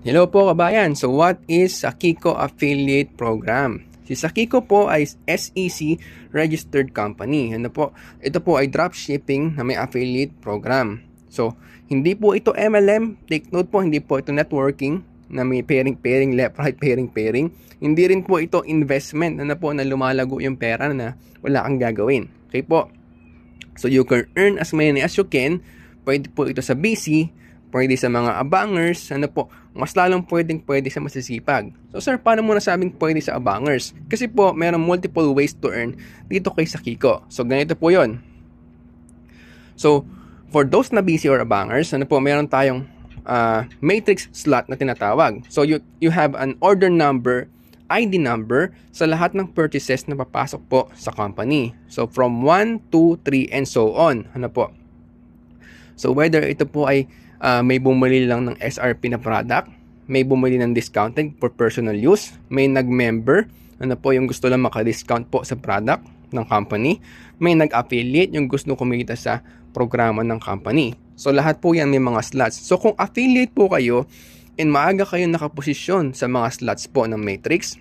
Hello po kabayan. So what is Sakiko Affiliate Program? Si Sakiko po ay SEC registered company. Ano po? Ito po ay dropshipping na may affiliate program. So hindi po ito MLM. Take note po, hindi po ito networking na may pairing, left, right, pairing. Hindi rin po ito investment na lumalago yung pera na wala kang gagawin. Okay po? So you can earn as many as you can. Pwede po ito sa BC, pwede sa mga abangers, mas lalong pwede sa masisipag. So sir, paano mo nasabing pwede sa abangers? Kasi po, meron multiple ways to earn dito kay Sakiko. So ganito po yon. So, for those na busy or abangers, meron tayong matrix slot na tinatawag. So you have an order number, ID number sa lahat ng purchases na papasok po sa company. So from 1, 2, 3, and so on. So whether ito po ay may bumili lang ng SRP na product, may bumili ng discounted for personal use, may nag-member, yung gusto lang maka-discount po sa product ng company, may nag-affiliate, yung gusto kumita sa programa ng company. So lahat po yan may mga slots. So kung affiliate po kayo and maaga kayo nakaposisyon sa mga slots po ng matrix,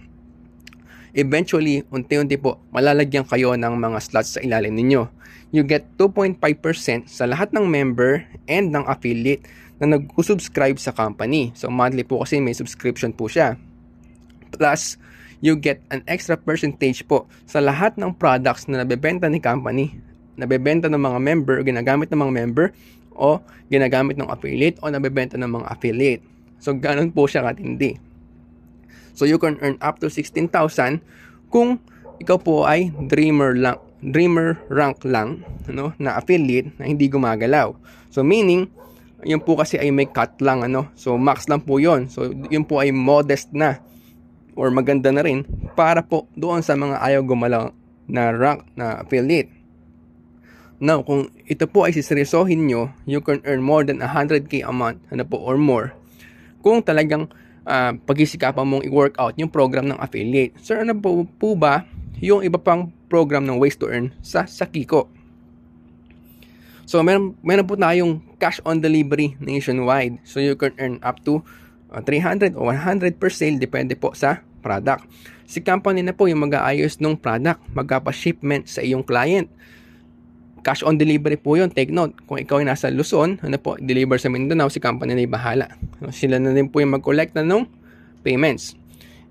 eventually, unti-unti po, malalagyan kayo ng mga slots sa ilalim ninyo. You get 2.5% sa lahat ng member and ng affiliate na nag-subscribe sa company. So, monthly po kasi may subscription po siya. Plus, you get an extra percentage po sa lahat ng products na nabebenta ni company, nabebenta ng mga member, o ginagamit ng mga member, o ginagamit ng affiliate, o nabebenta ng mga affiliate. So, ganun po siya katindi. So, you can earn up to 16,000 kung ikaw po ay dreamer rank lang, na affiliate na hindi gumagalaw. So, meaning, yun po kasi ay may cut lang, So, max lang po yun. So, yun po ay modest na or maganda na rin para po doon sa mga ayaw gumalaw na rank na affiliate. Now, kung ito po ay siseryosohin nyo, you can earn more than 100k a month, or more. Kung talagang pag-isikapan mong i-workout yung program ng affiliate. Sir, po ba yung iba pang program ng ways to earn sa Sakiko? So, meron po tayong cash on delivery nationwide. So, you can earn up to 300 o 100 per sale, depende po sa product. Si company na po yung mag-aayos ng product, magkapa-shipment sa iyong client. Cash on delivery po yun. Take note, kung ikaw ay nasa Luzon, deliver sa Mindanao, si company na bahala. Sila na din po yung mag-collect na ng payments.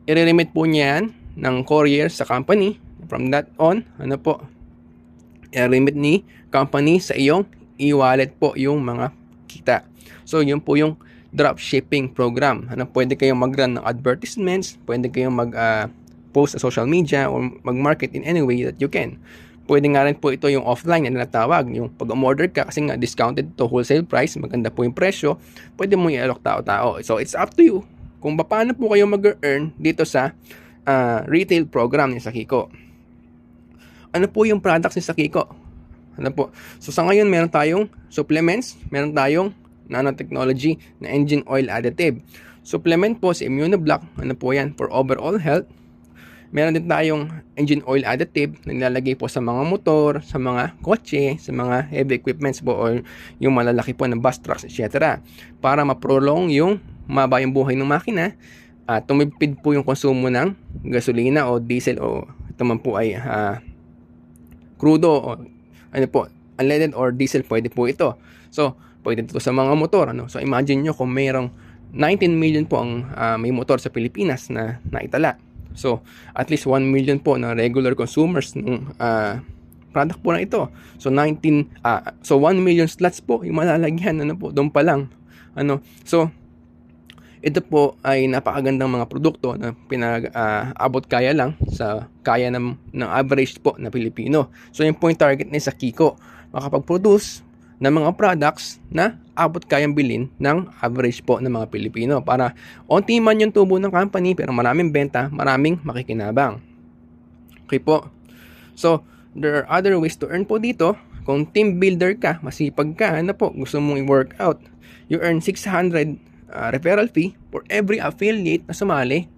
I-remit po niya yan ng courier sa company. From that on, i-remit ni company sa iyong e-wallet po yung mga kita. So, yun po yung dropshipping program. Pwede kayong mag-run ng advertisements, pwede kayong mag-post sa social media or mag-market in any way that you can. Pwede nga rin po ito yung offline na tinatawag. Yung pag-umorder ka, kasi nga discounted to wholesale price, maganda po yung presyo, pwede mo i-alok tao-tao. So, it's up to you kung paano po kayo mag-earn dito sa retail program ni Sakiko. Ano po yung products ni Sakiko? So, sa ngayon, meron tayong supplements, meron tayong nanotechnology na engine oil additive. Supplement po si Immunoblock, po yan, for overall health. Meron din tayong engine oil additive na nilalagay po sa mga motor, sa mga kotse, sa mga heavy equipments po o yung malalaki po na bus trucks, etc. Para ma-prolong yung maba yung buhay ng makina at tumipid po yung konsumo ng gasolina o diesel o ito man po ay crudo o unleaded or diesel, pwede po ito. So, pwede ito sa mga motor. So, imagine nyo kung mayroong 19 million po ang may motor sa Pilipinas na naitala. So, at least 1 million po na regular consumers ng product po na ito. So, 1 million slots po yung malalagyan, doon pa lang. So, ito po ay napakagandang mga produkto na pinag-abot kaya lang sa kaya ng average po na Pilipino. So, yun po yung target ni Sakiko. Makapag-produce ng mga products na abot kayang bilhin ng average po ng mga Pilipino para onti man yung tubo ng company pero maraming benta, maraming makikinabang. Okay po. So, there are other ways to earn po dito. Kung team builder ka, masipag ka, gusto mong i-workout, you earn 600 referral fee for every affiliate na sumali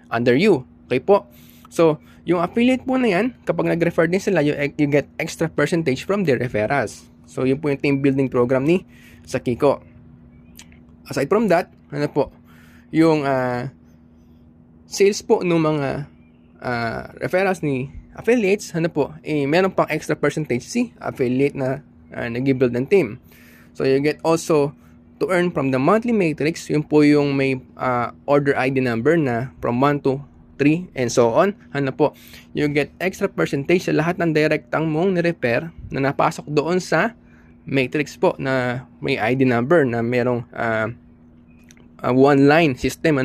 under you. Okay po. So, yung affiliate po na yan, kapag nag-refer din sila, you get extra percentage from their referrals. So, yun po yung team building program ni Sakiko. Aside from that, yung sales po ng mga referrals ni affiliates, meron pang extra percentage si affiliate na nag-build ng team. So you get also to earn from the monthly matrix, yun po yung may order ID number na from 1 to 3 and so on. You get extra percentage sa lahat ng direktang mong ni-refer na napasok doon sa matrix po na may ID number na merong one line system.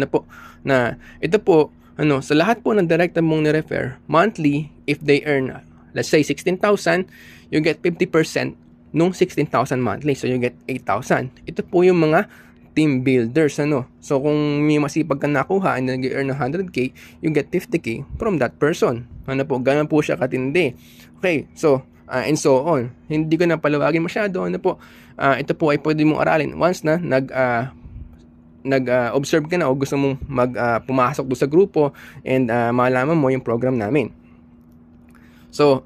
Na ito po, sa lahat po ng direkta mong ni-refer monthly, if they earn let's say 16,000, you get 50% nung 16,000 monthly. So you get 8,000. Ito po yung mga team builders. So kung may masipag ka nakuha and nag-earn ng 100k, you get 50k from that person. Ganun po siya katindi. Okay, so and so on. Hindi ko na palawagin masyado. Ito po ay pwede mong aralin once na nag-observe ka na o gusto mong pumasok doon sa grupo and malaman mo yung program namin. So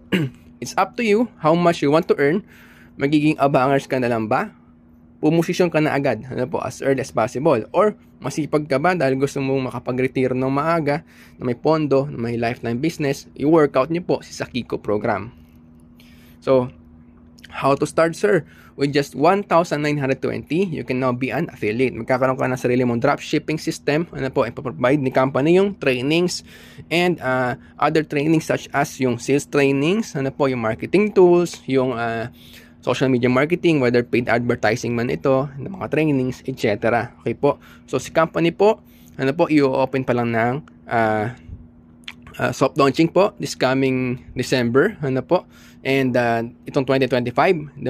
it's up to you how much you want to earn. Magiging abangers ka na lang ba? Pumosisyon ka na agad as early as possible, or masipag ka ba dahil gusto mong makapag-retire ng maaga, na may pondo, na may lifetime business, i-workout niyo po si Sakiko program. So how to start, sir? With just 1,920, you can now be an affiliate. Magkakaroon ka ng sarili mong dropshipping system. Ipaprovide ni company yung trainings and other trainings such as yung sales trainings, yung marketing tools, yung social media marketing, whether paid advertising man ito, ng mga trainings, etc. Okay po. So si company po, i-open pa lang ng soft launching po this coming December, and itong 2025,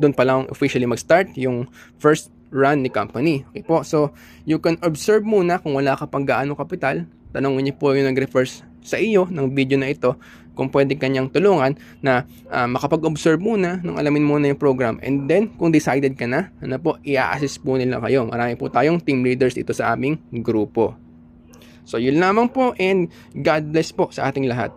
doon pa lang officially mag-start yung first run ni company. Okay po. So you can observe muna kung wala ka pang gaano kapital. Tanongin niyo po yung nag-refers sa iyo ng video na ito kung pwede kanyang tulungan na makapag-observe muna nung alamin muna yung program, and then kung decided ka na, i-assist po nila kayo. Marami po tayong team leaders dito sa aming grupo. So yun lamang po, and God bless po sa ating lahat.